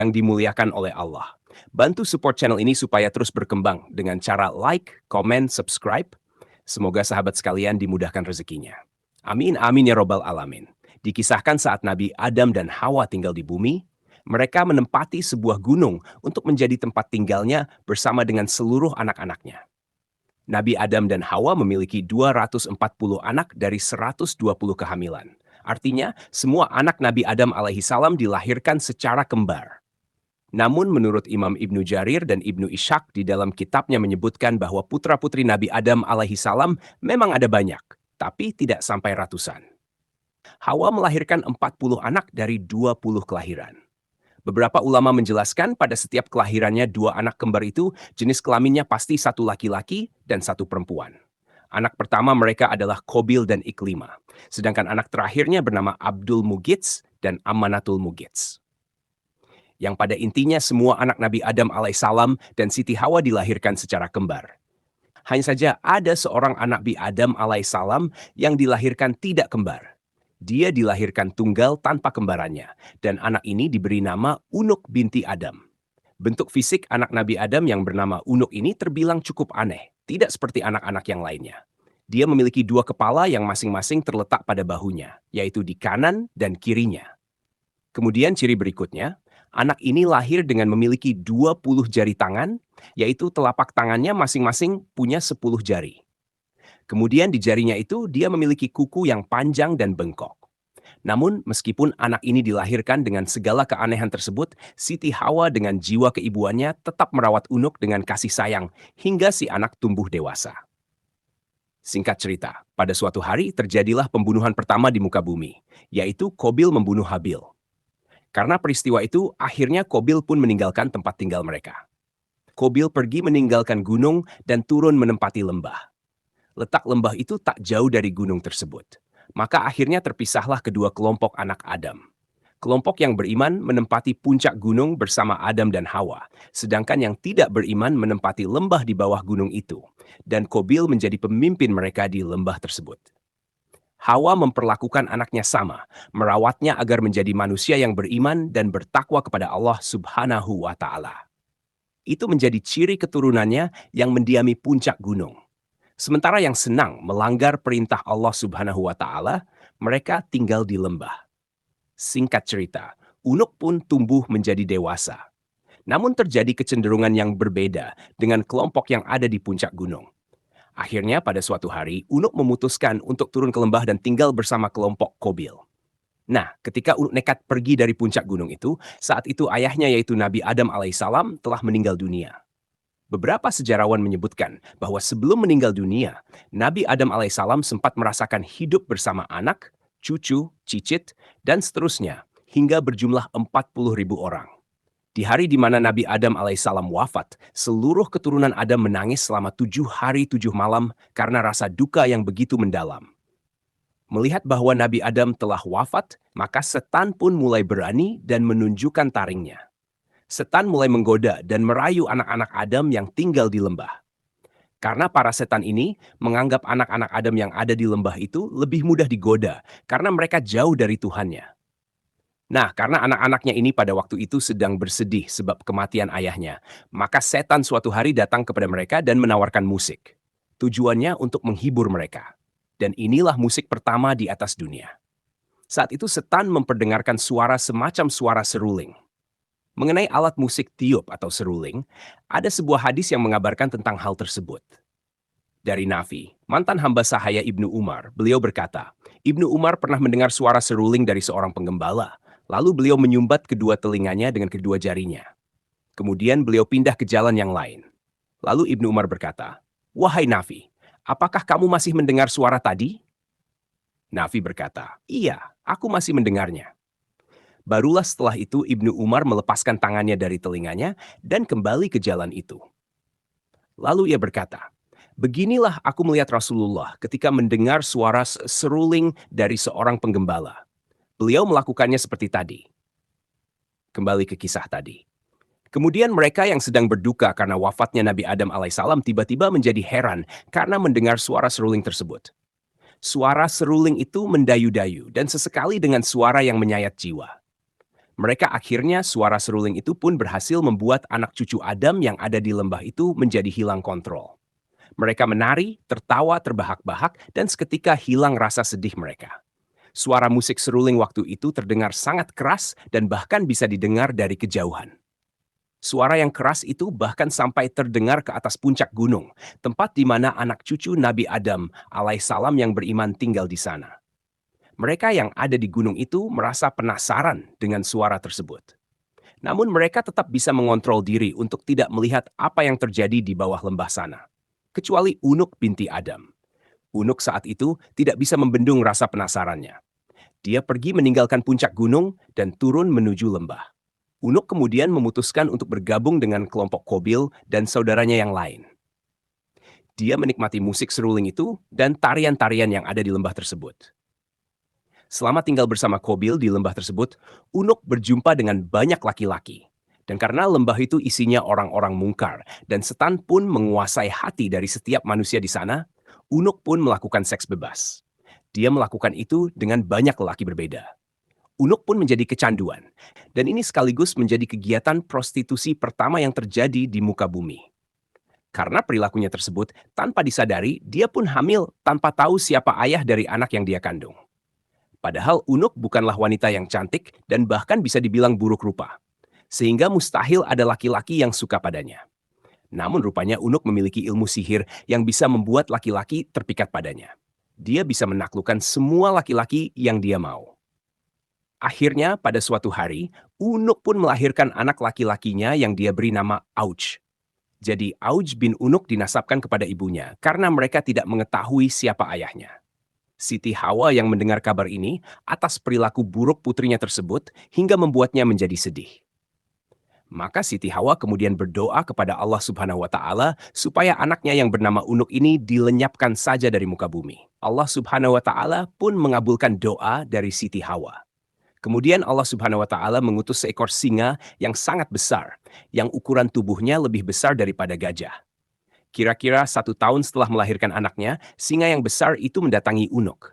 yang dimuliakan oleh Allah. Bantu support channel ini supaya terus berkembang dengan cara like, komen, subscribe. Semoga sahabat sekalian dimudahkan rezekinya. Amin, amin ya robbal alamin. Dikisahkan saat Nabi Adam dan Hawa tinggal di bumi, mereka menempati sebuah gunung untuk menjadi tempat tinggalnya bersama dengan seluruh anak-anaknya. Nabi Adam dan Hawa memiliki 240 anak dari 120 kehamilan. Artinya, semua anak Nabi Adam alaihi salam dilahirkan secara kembar. Namun menurut Imam Ibnu Jarir dan Ibnu Ishaq di dalam kitabnya menyebutkan bahwa putra-putri Nabi Adam alaihi salam memang ada banyak, tapi tidak sampai ratusan. Hawa melahirkan 40 anak dari 20 kelahiran. Beberapa ulama menjelaskan pada setiap kelahirannya dua anak kembar itu jenis kelaminnya pasti satu laki-laki dan satu perempuan. Anak pertama mereka adalah Kobil dan Iklima, sedangkan anak terakhirnya bernama Abdul Mugits dan Amanatul Mugits. Yang pada intinya semua anak Nabi Adam alaihissalam dan Siti Hawa dilahirkan secara kembar. Hanya saja ada seorang anak Nabi Adam alaihissalam yang dilahirkan tidak kembar. Dia dilahirkan tunggal tanpa kembarannya, dan anak ini diberi nama Unuk binti Adam. Bentuk fisik anak Nabi Adam yang bernama Unuk ini terbilang cukup aneh, tidak seperti anak-anak yang lainnya. Dia memiliki dua kepala yang masing-masing terletak pada bahunya, yaitu di kanan dan kirinya. Kemudian ciri berikutnya, anak ini lahir dengan memiliki 20 jari tangan, yaitu telapak tangannya masing-masing punya 10 jari. Kemudian di jarinya itu dia memiliki kuku yang panjang dan bengkok. Namun meskipun anak ini dilahirkan dengan segala keanehan tersebut, Siti Hawa dengan jiwa keibuannya tetap merawat Unuk dengan kasih sayang hingga si anak tumbuh dewasa. Singkat cerita, pada suatu hari terjadilah pembunuhan pertama di muka bumi, yaitu Kobil membunuh Habil. Karena peristiwa itu, akhirnya Kobil pun meninggalkan tempat tinggal mereka. Kobil pergi meninggalkan gunung dan turun menempati lembah. Letak lembah itu tak jauh dari gunung tersebut. Maka akhirnya terpisahlah kedua kelompok anak Adam. Kelompok yang beriman menempati puncak gunung bersama Adam dan Hawa, sedangkan yang tidak beriman menempati lembah di bawah gunung itu. Dan Kobil menjadi pemimpin mereka di lembah tersebut. Hawa memperlakukan anaknya sama, merawatnya agar menjadi manusia yang beriman dan bertakwa kepada Allah Subhanahu wa Ta'ala. Itu menjadi ciri keturunannya yang mendiami puncak gunung. Sementara yang senang melanggar perintah Allah Subhanahu wa Ta'ala, mereka tinggal di lembah. Singkat cerita, Unuk pun tumbuh menjadi dewasa. Namun terjadi kecenderungan yang berbeda dengan kelompok yang ada di puncak gunung. Akhirnya pada suatu hari, Unuk memutuskan untuk turun ke lembah dan tinggal bersama kelompok Kobil. Nah, ketika Unuk nekat pergi dari puncak gunung itu, saat itu ayahnya yaitu Nabi Adam alaihissalam telah meninggal dunia. Beberapa sejarawan menyebutkan bahwa sebelum meninggal dunia, Nabi Adam alaihissalam sempat merasakan hidup bersama anak, cucu, cicit, dan seterusnya hingga berjumlah 40.000 orang. Di hari di mana Nabi Adam alaihissalam wafat, seluruh keturunan Adam menangis selama 7 hari 7 malam karena rasa duka yang begitu mendalam. Melihat bahwa Nabi Adam telah wafat, maka setan pun mulai berani dan menunjukkan taringnya. Setan mulai menggoda dan merayu anak-anak Adam yang tinggal di lembah. Karena para setan ini menganggap anak-anak Adam yang ada di lembah itu lebih mudah digoda karena mereka jauh dari Tuhannya. Nah, karena anak-anaknya ini pada waktu itu sedang bersedih sebab kematian ayahnya, maka setan suatu hari datang kepada mereka dan menawarkan musik. Tujuannya untuk menghibur mereka. Dan inilah musik pertama di atas dunia. Saat itu setan memperdengarkan suara semacam suara seruling. Mengenai alat musik tiup atau seruling, ada sebuah hadis yang mengabarkan tentang hal tersebut. Dari Nafi, mantan hamba sahaya Ibnu Umar, beliau berkata, Ibnu Umar pernah mendengar suara seruling dari seorang penggembala. Lalu beliau menyumbat kedua telinganya dengan kedua jarinya. Kemudian beliau pindah ke jalan yang lain. Lalu Ibnu Umar berkata, "Wahai Nafi, apakah kamu masih mendengar suara tadi?" Nafi berkata, "Iya, aku masih mendengarnya." Barulah setelah itu Ibnu Umar melepaskan tangannya dari telinganya dan kembali ke jalan itu. Lalu ia berkata, "Beginilah aku melihat Rasulullah ketika mendengar suara seruling dari seorang penggembala. Beliau melakukannya seperti tadi." Kembali ke kisah tadi. Kemudian mereka yang sedang berduka karena wafatnya Nabi Adam alaihissalam tiba-tiba menjadi heran karena mendengar suara seruling tersebut. Suara seruling itu mendayu-dayu dan sesekali dengan suara yang menyayat jiwa. Mereka akhirnya suara seruling itu pun berhasil membuat anak cucu Adam yang ada di lembah itu menjadi hilang kontrol. Mereka menari, tertawa terbahak-bahak, dan seketika hilang rasa sedih mereka. Suara musik seruling waktu itu terdengar sangat keras dan bahkan bisa didengar dari kejauhan. Suara yang keras itu bahkan sampai terdengar ke atas puncak gunung, tempat di mana anak cucu Nabi Adam alaihissalam yang beriman tinggal di sana. Mereka yang ada di gunung itu merasa penasaran dengan suara tersebut. Namun mereka tetap bisa mengontrol diri untuk tidak melihat apa yang terjadi di bawah lembah sana. Kecuali Unuk binti Adam. Unuk saat itu tidak bisa membendung rasa penasarannya. Dia pergi meninggalkan puncak gunung dan turun menuju lembah. Unuk kemudian memutuskan untuk bergabung dengan kelompok Kobil dan saudaranya yang lain. Dia menikmati musik seruling itu dan tarian-tarian yang ada di lembah tersebut. Selama tinggal bersama Kobil di lembah tersebut, Unuk berjumpa dengan banyak laki-laki. Dan karena lembah itu isinya orang-orang mungkar dan setan pun menguasai hati dari setiap manusia di sana, Unuk pun melakukan seks bebas. Dia melakukan itu dengan banyak lelaki berbeda. Unuk pun menjadi kecanduan, dan ini sekaligus menjadi kegiatan prostitusi pertama yang terjadi di muka bumi. Karena perilakunya tersebut, tanpa disadari, dia pun hamil tanpa tahu siapa ayah dari anak yang dia kandung. Padahal Unuk bukanlah wanita yang cantik dan bahkan bisa dibilang buruk rupa. Sehingga mustahil ada laki-laki yang suka padanya. Namun rupanya Unuk memiliki ilmu sihir yang bisa membuat laki-laki terpikat padanya. Dia bisa menaklukkan semua laki-laki yang dia mau. Akhirnya pada suatu hari, Unuk pun melahirkan anak laki-lakinya yang dia beri nama Auj. Jadi Auj bin Unuk dinasabkan kepada ibunya karena mereka tidak mengetahui siapa ayahnya. Siti Hawa yang mendengar kabar ini atas perilaku buruk putrinya tersebut hingga membuatnya menjadi sedih. Maka Siti Hawa kemudian berdoa kepada Allah Subhanahu wa Ta'ala supaya anaknya yang bernama Unuk ini dilenyapkan saja dari muka bumi. Allah Subhanahu wa Ta'ala pun mengabulkan doa dari Siti Hawa. Kemudian Allah Subhanahu wa Ta'ala mengutus seekor singa yang sangat besar, yang ukuran tubuhnya lebih besar daripada gajah. Kira-kira 1 tahun setelah melahirkan anaknya, singa yang besar itu mendatangi Unuk.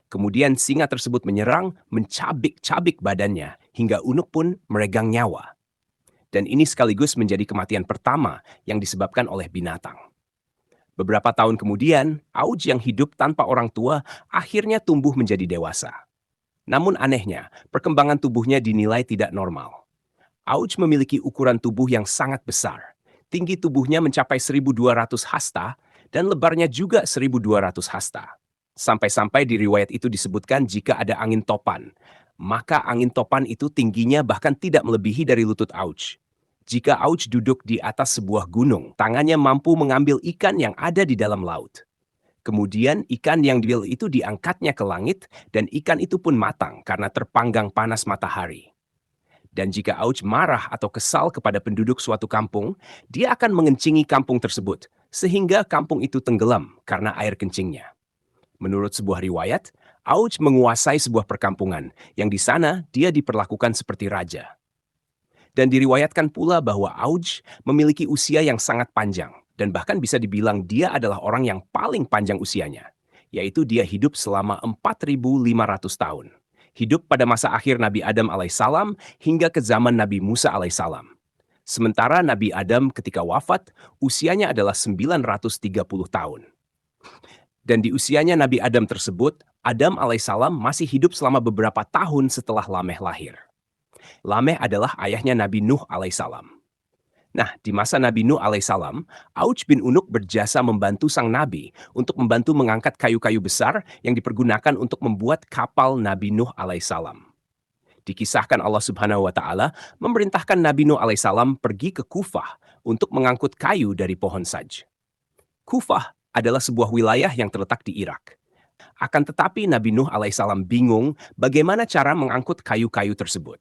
Kemudian singa tersebut menyerang, mencabik-cabik badannya, hingga Unuk pun meregang nyawa. Dan ini sekaligus menjadi kematian pertama yang disebabkan oleh binatang. Beberapa tahun kemudian, Auj yang hidup tanpa orang tua akhirnya tumbuh menjadi dewasa. Namun anehnya, perkembangan tubuhnya dinilai tidak normal. Auj memiliki ukuran tubuh yang sangat besar. Tinggi tubuhnya mencapai 1.200 hasta dan lebarnya juga 1.200 hasta. Sampai-sampai di riwayat itu disebutkan jika ada angin topan, maka angin topan itu tingginya bahkan tidak melebihi dari lutut Auj. Jika Auj duduk di atas sebuah gunung, tangannya mampu mengambil ikan yang ada di dalam laut. Kemudian ikan yang diambil itu diangkatnya ke langit dan ikan itu pun matang karena terpanggang panas matahari. Dan jika Auj marah atau kesal kepada penduduk suatu kampung, dia akan mengencingi kampung tersebut, sehingga kampung itu tenggelam karena air kencingnya. Menurut sebuah riwayat, Auj menguasai sebuah perkampungan, yang di sana dia diperlakukan seperti raja. Dan diriwayatkan pula bahwa Auj memiliki usia yang sangat panjang, dan bahkan bisa dibilang dia adalah orang yang paling panjang usianya, yaitu dia hidup selama 4.500 tahun. Hidup pada masa akhir Nabi Adam alaihissalam hingga ke zaman Nabi Musa alaihissalam. Sementara Nabi Adam ketika wafat, usianya adalah 930 tahun. Dan di usianya Nabi Adam tersebut, Adam alaihissalam masih hidup selama beberapa tahun setelah Lameh lahir. Lameh adalah ayahnya Nabi Nuh alaihissalam. Nah, di masa Nabi Nuh alaihissalam, Auj bin Unuk berjasa membantu sang nabi untuk membantu mengangkat kayu-kayu besar yang dipergunakan untuk membuat kapal Nabi Nuh alaihissalam. Dikisahkan Allah Subhanahu wa Ta'ala memerintahkan Nabi Nuh alaihissalam pergi ke Kufah untuk mengangkut kayu dari pohon saj. Kufah adalah sebuah wilayah yang terletak di Irak. Akan tetapi Nabi Nuh alaihissalam bingung bagaimana cara mengangkut kayu-kayu tersebut.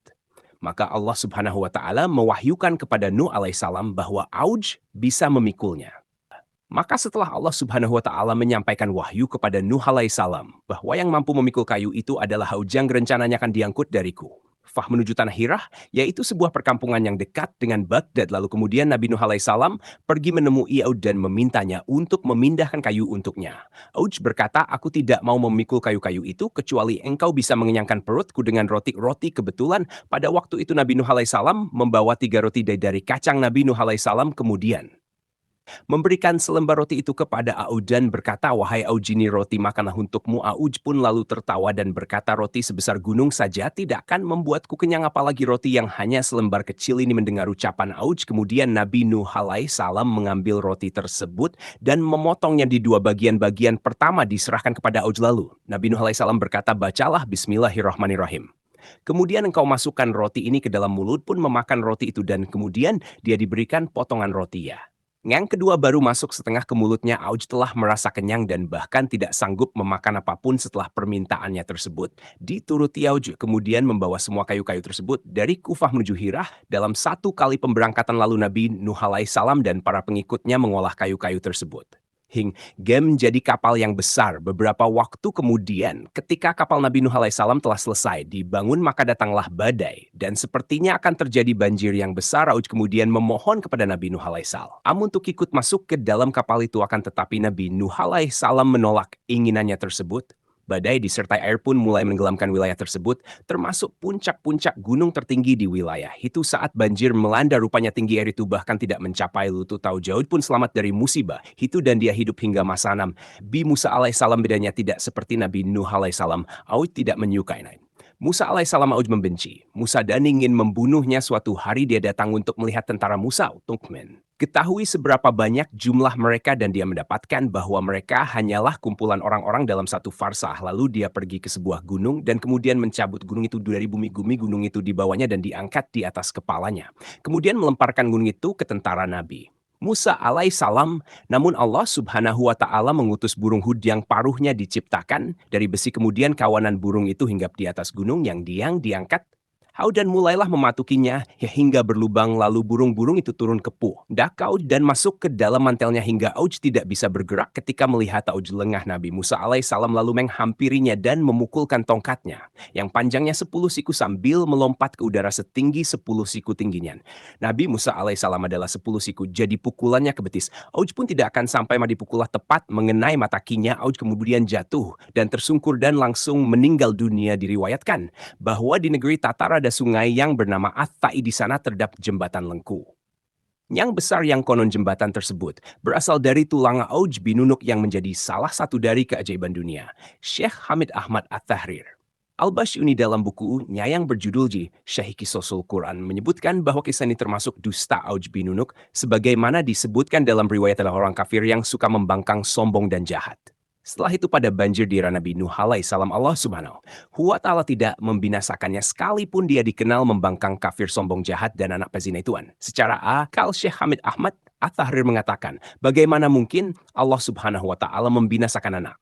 Maka Allah Subhanahu wa Ta'ala mewahyukan kepada Nuh alaihissalam bahwa Auj bisa memikulnya. Maka setelah Allah Subhanahu wa Ta'ala menyampaikan wahyu kepada Nuh alaihissalam bahwa yang mampu memikul kayu itu adalah Auj yang rencananya akan diangkut dariku, Kufah menuju tanah Hirah, yaitu sebuah perkampungan yang dekat dengan Baghdad. Lalu kemudian Nabi Nuh alaihissalam pergi menemui Aud dan memintanya untuk memindahkan kayu untuknya. Aud berkata, aku tidak mau memikul kayu-kayu itu kecuali engkau bisa mengenyangkan perutku dengan roti-roti. Kebetulan pada waktu itu Nabi Nuh alaihissalam membawa 3 roti dari kacang. Nabi Nuh alaihissalam kemudian memberikan selembar roti itu kepada Aud dan berkata, wahai Aud, ini roti makanlah untukmu. Aud pun lalu tertawa dan berkata, roti sebesar gunung saja tidak akan membuatku kenyang, apalagi roti yang hanya selembar kecil ini. Mendengar ucapan Aud, kemudian Nabi Nuh alaihissalam mengambil roti tersebut dan memotongnya di 2 bagian. Pertama diserahkan kepada Aud, lalu Nabi Nuh alaihissalam berkata, bacalah Bismillahirrahmanirrahim. Kemudian engkau masukkan roti ini ke dalam mulut, pun memakan roti itu dan kemudian dia diberikan potongan roti ya. Yang kedua baru masuk setengah ke mulutnya. Aud telah merasa kenyang dan bahkan tidak sanggup memakan apapun setelah permintaannya tersebut. Dituruti Aud kemudian membawa semua kayu-kayu tersebut dari Kufah menuju Hirah dalam 1 kali pemberangkatan. Lalu Nabi Nuh alaihissalam dan para pengikutnya mengolah kayu-kayu tersebut hingga menjadi kapal yang besar. Beberapa waktu kemudian, ketika kapal Nabi Nuh alaihissalam telah selesai dibangun, maka datanglah badai dan sepertinya akan terjadi banjir yang besar. Aud kemudian memohon kepada Nabi Nuh alaihissalam untuk ikut masuk ke dalam kapal itu, akan tetapi Nabi Nuh alaihissalam menolak inginannya tersebut. Badai disertai air pun mulai menenggelamkan wilayah tersebut, termasuk puncak-puncak gunung tertinggi di wilayah itu. Saat banjir melanda, rupanya tinggi air itu bahkan tidak mencapai lutut. Aud pun selamat dari musibah itu dan dia hidup hingga masa Nabi Musa alaihissalam. Bedanya tidak seperti Nabi Nuh alaihissalam, Aud tidak menyukai Musa alaihissalam. Aud membenci Musa dan ingin membunuhnya. Suatu hari dia datang untuk melihat tentara Musa untuk ketahui seberapa banyak jumlah mereka, dan dia mendapatkan bahwa mereka hanyalah kumpulan orang-orang dalam 1 farsah. Lalu dia pergi ke sebuah gunung dan kemudian mencabut gunung itu dari bumi. Gunung itu dibawanya dan diangkat di atas kepalanya. Kemudian melemparkan gunung itu ke tentara Nabi Musa alaihissalam. Namun Allah subhanahu wa ta'ala mengutus burung Hud yang paruhnya diciptakan dari besi. Kemudian kawanan burung itu hinggap di atas gunung yang diangkat Aud dan mulailah mematukinya hingga berlubang. Lalu burung-burung itu turun ke pundak Aud dan masuk ke dalam mantelnya hingga Aud tidak bisa bergerak. Ketika melihat Aud lengah, Nabi Musa alaihissalam lalu menghampirinya dan memukulkan tongkatnya yang panjangnya 10 siku sambil melompat ke udara setinggi 10 siku tingginya. Nabi Musa alaihissalam adalah 10 siku, jadi pukulannya ke betis. Aud pun tidak akan sampai dipukullah tepat mengenai mata kakinya. Aud kemudian jatuh dan tersungkur dan langsung meninggal dunia. Diriwayatkan bahwa di negeri Tatar ada sungai yang bernama Athai. Di sana terdapat jembatan lengku yang besar, yang konon jembatan tersebut berasal dari tulang Aud bin Nunuk yang menjadi salah satu dari keajaiban dunia. Syekh Hamid Ahmad At-Tahrir Al-Bashuni dalam bukunya yang berjudul Syahih Qisosul Quran menyebutkan bahwa kisah ini termasuk dusta Aud bin Nunuk, sebagaimana disebutkan dalam riwayat adalah orang kafir yang suka membangkang, sombong dan jahat. Setelah itu pada banjir di era Nabi Nuh alaihissalam, Allah subhanahu wa ta'ala tidak membinasakannya sekalipun dia dikenal membangkang, kafir, sombong, jahat, dan anak pezina ituan. Secara akal, Syekh Hamid Ahmad At-Tahrir mengatakan, bagaimana mungkin Allah subhanahu wa ta'ala membinasakan anak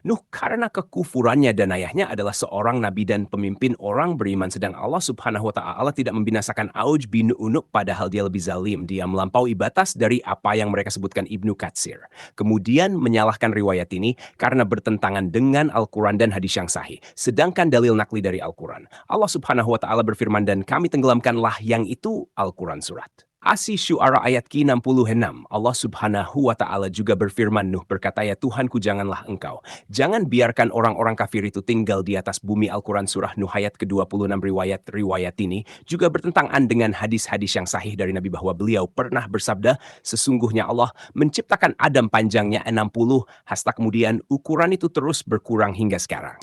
Nuh karena kekufurannya, dan ayahnya adalah seorang nabi dan pemimpin orang beriman. Sedang Allah subhanahu wa ta'ala tidak membinasakan Aud bin Nunuk padahal dia lebih zalim. Dia melampaui batas dari apa yang mereka sebutkan. Ibnu Katsir kemudian menyalahkan riwayat ini karena bertentangan dengan Al-Quran dan hadis yang sahih. Sedangkan dalil nakli dari Al-Quran, Allah subhanahu wa ta'ala berfirman, dan kami tenggelamkanlah yang itu Al-Quran surat Asy-Syu'ara ayat ke-66. Allah subhanahu wa ta'ala juga berfirman, Nuh berkata, ya Tuhanku, janganlah engkau jangan biarkan orang-orang kafir itu tinggal di atas bumi. Al-Quran surah Nuh ayat ke-26. Riwayat ini juga bertentangan dengan hadis-hadis yang sahih dari Nabi bahwa beliau pernah bersabda, sesungguhnya Allah menciptakan Adam panjangnya 60 hasta, kemudian ukuran itu terus berkurang hingga sekarang.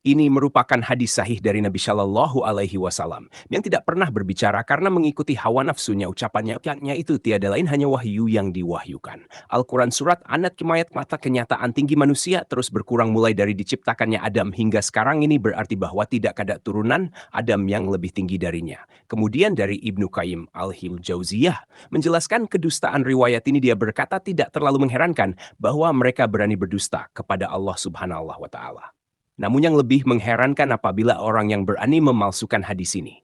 Ini merupakan hadis sahih dari Nabi Shallallahu Alaihi Wasallam yang tidak pernah berbicara karena mengikuti hawa nafsunya. Ucapannya itu tiada lain hanya wahyu yang diwahyukan. Al-Quran surat An-Kimayat, mata kenyataan tinggi manusia terus berkurang mulai dari diciptakannya Adam hingga sekarang. Ini berarti bahwa tidak ada turunan Adam yang lebih tinggi darinya. Kemudian dari Ibnu Qayyim Al-Jauziyah menjelaskan kedustaan riwayat ini. Dia berkata, tidak terlalu mengherankan bahwa mereka berani berdusta kepada Allah Subhanahu wa Ta'ala. Namun yang lebih mengherankan apabila orang yang berani memalsukan hadis ini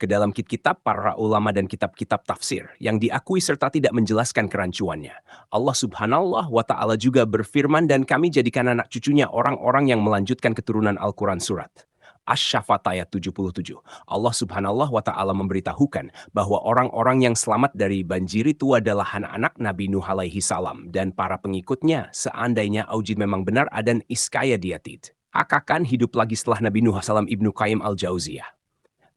ke dalam kitab para ulama dan kitab-kitab tafsir yang diakui serta tidak menjelaskan kerancuannya. Allah subhanahu wa ta'ala juga berfirman, dan kami jadikan anak cucunya orang-orang yang melanjutkan keturunan Al-Quran surat Asy-Syafat ayat 77. Allah Subhanahu wa Ta'ala memberitahukan bahwa orang-orang yang selamat dari banjir itu adalah anak-anak Nabi Nuh alaihi salam dan para pengikutnya seandainya Aujid memang benar dan iskaya diatid. Akan hidup lagi setelah Nabi Nuh salam. Ibnu Qayyim al-Jauziyah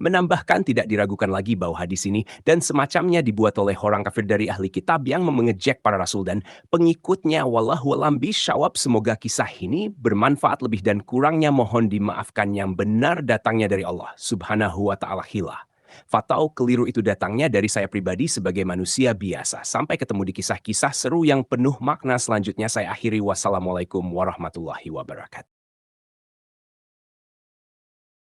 menambahkan tidak diragukan lagi bahwa hadis ini dan semacamnya dibuat oleh orang kafir dari ahli kitab yang mengejek para rasul dan pengikutnya. Wallahu a'lam bishawab. Semoga kisah ini bermanfaat. Lebih dan kurangnya mohon dimaafkan. Yang benar datangnya dari Allah Subhanahu wa Ta'ala. Hilah fatau keliru itu datangnya dari saya pribadi sebagai manusia biasa. Sampai ketemu di kisah-kisah seru yang penuh makna selanjutnya. Saya akhiri. Wassalamualaikum warahmatullahi wabarakatuh.